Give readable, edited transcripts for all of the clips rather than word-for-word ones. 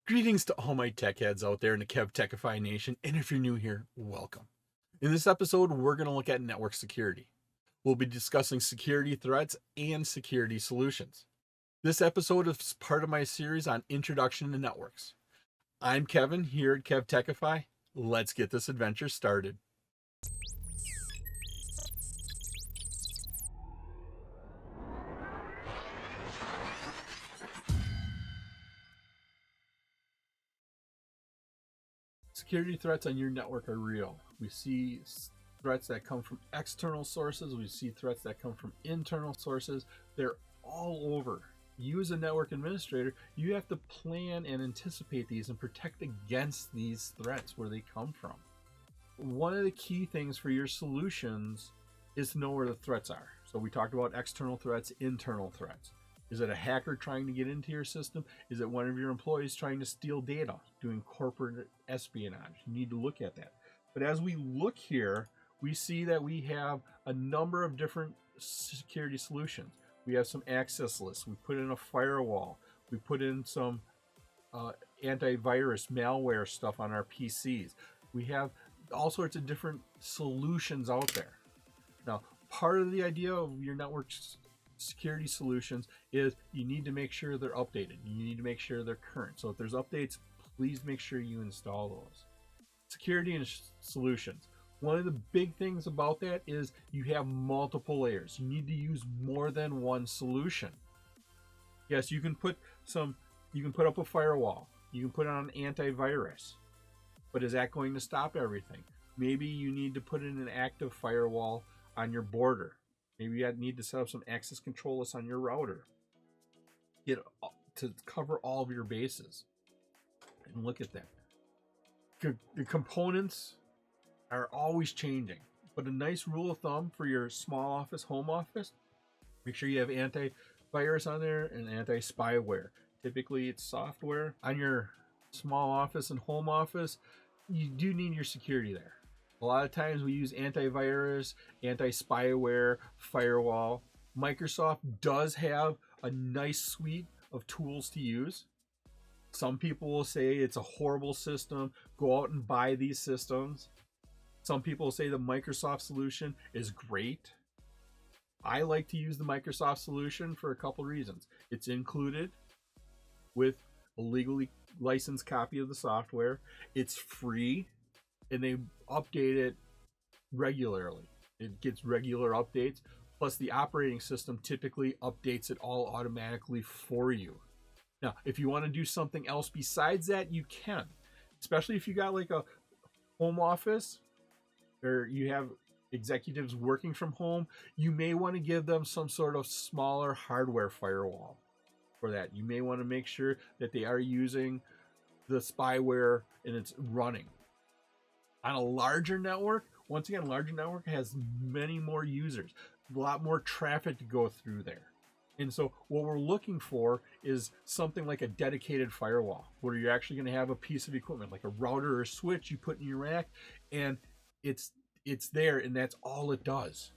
Greetings to all my tech heads out there in the KevTechify nation, and if you're new here, welcome. In this episode, we're going to look at network security. We'll be discussing security threats and security solutions. This episode is part of my series on Introduction to Networks. I'm Kevin here at KevTechify. Let's get this adventure started. Security threats on your network are real. We see threats that come from external sources. We see threats that come from internal sources. They're all over. You as a network administrator, you have to plan and anticipate these and protect against these threats where they come from. One of the key things for your solutions is to know where the threats are. So we talked about external threats, internal threats. Is it a hacker trying to get into your system? Is it one of your employees trying to steal data, doing corporate espionage? You need to look at that. But as we look here, we see that we have a number of different security solutions. We have some access lists. We put in a firewall. We put in some antivirus malware stuff on our PCs. We have all sorts of different solutions out there. Now, part of the idea of your network security solutions is you need to make sure they're updated. You need to make sure they're current. So if there's updates, please make sure you install those. Security and solutions. One of the big things about that is you have multiple layers. You need to use more than one solution. Yes, you can put up a firewall. You can put on an antivirus. But is that going to stop everything? Maybe you need to put in an active firewall on your border. Maybe you need to set up some access control lists on your router. To cover all of your bases. And look at that. The components are always changing. But a nice rule of thumb for your small office, home office, make sure you have antivirus on there and anti-spyware. Typically it's software. On your small office and home office, you do need your security there. A lot of times we use antivirus, anti-spyware, firewall. Microsoft does have a nice suite of tools to use. Some people will say it's a horrible system. Go out and buy these systems. Some people say the Microsoft solution is great. I like to use the Microsoft solution for a couple reasons. It's included with a legally licensed copy of the software. It's free. And they update it regularly. It gets regular updates. Plus the operating system typically updates it all automatically for you. Now, if you want to do something else besides that, you can. Especially if you got like a home office or you have executives working from home, you may want to give them some sort of smaller hardware firewall for that. You may want to make sure that they are using the spyware and it's running. On a larger network, once again, a larger network has many more users, a lot more traffic to go through there. And so what we're looking for is something like a dedicated firewall where you're actually going to have a piece of equipment like a router or switch you put in your rack, and it's there, and that's all it does.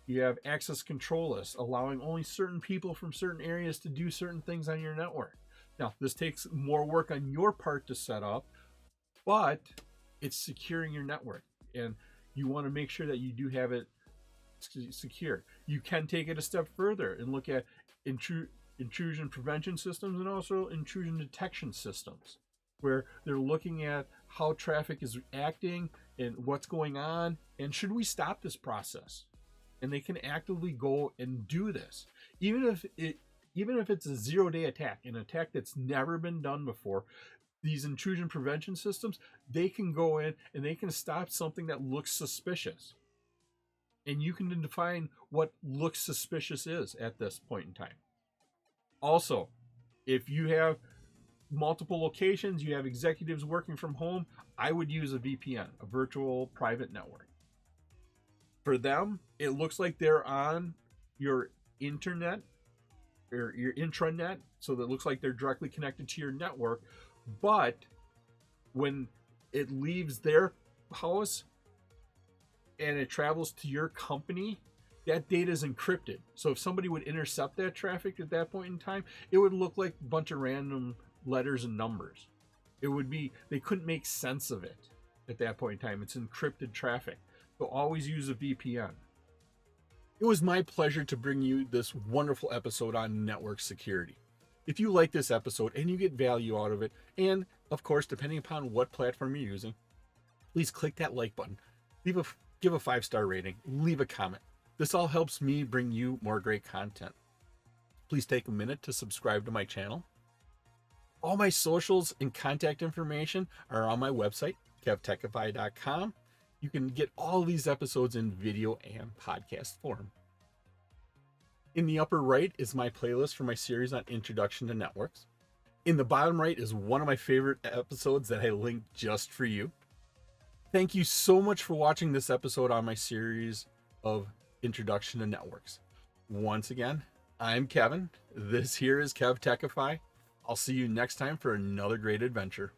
You have access control lists allowing only certain people from certain areas to do certain things on your network. Now, this takes more work on your part to set up, but it's securing your network, and you want to make sure that you do have it secure. You can take it a step further and look at intrusion prevention systems and also intrusion detection systems, where they're looking at how traffic is acting and what's going on, and should we stop this process? And they can actively go and do this, even if it's a zero-day attack, an attack that's never been done before. These intrusion prevention systems, they can go in and they can stop something that looks suspicious. And you can define what looks suspicious is at this point in time. Also, if you have multiple locations, you have executives working from home, I would use a VPN, a virtual private network. For them, it looks like they're on your internet or your intranet, so that looks like they're directly connected to your network. But when it leaves their house and it travels to your company, that data is encrypted. So if somebody would intercept that traffic at that point in time, it would look like a bunch of random letters and numbers. They couldn't make sense of it at that point in time. It's encrypted traffic. So always use a VPN. It was my pleasure to bring you this wonderful episode on network security. If you like this episode and you get value out of it, and of course, depending upon what platform you're using, please click that like button, give a 5-star rating, leave a comment. This all helps me bring you more great content. Please take a minute to subscribe to my channel. All my socials and contact information are on my website, KevTechify.com. You can get all these episodes in video and podcast form. In the upper right is my playlist for my series on Introduction to Networks. In the bottom right is one of my favorite episodes that I linked just for you. Thank you so much for watching this episode on my series of Introduction to Networks. Once again, I'm Kevin. This here is KevTechify. I'll see you next time for another great adventure.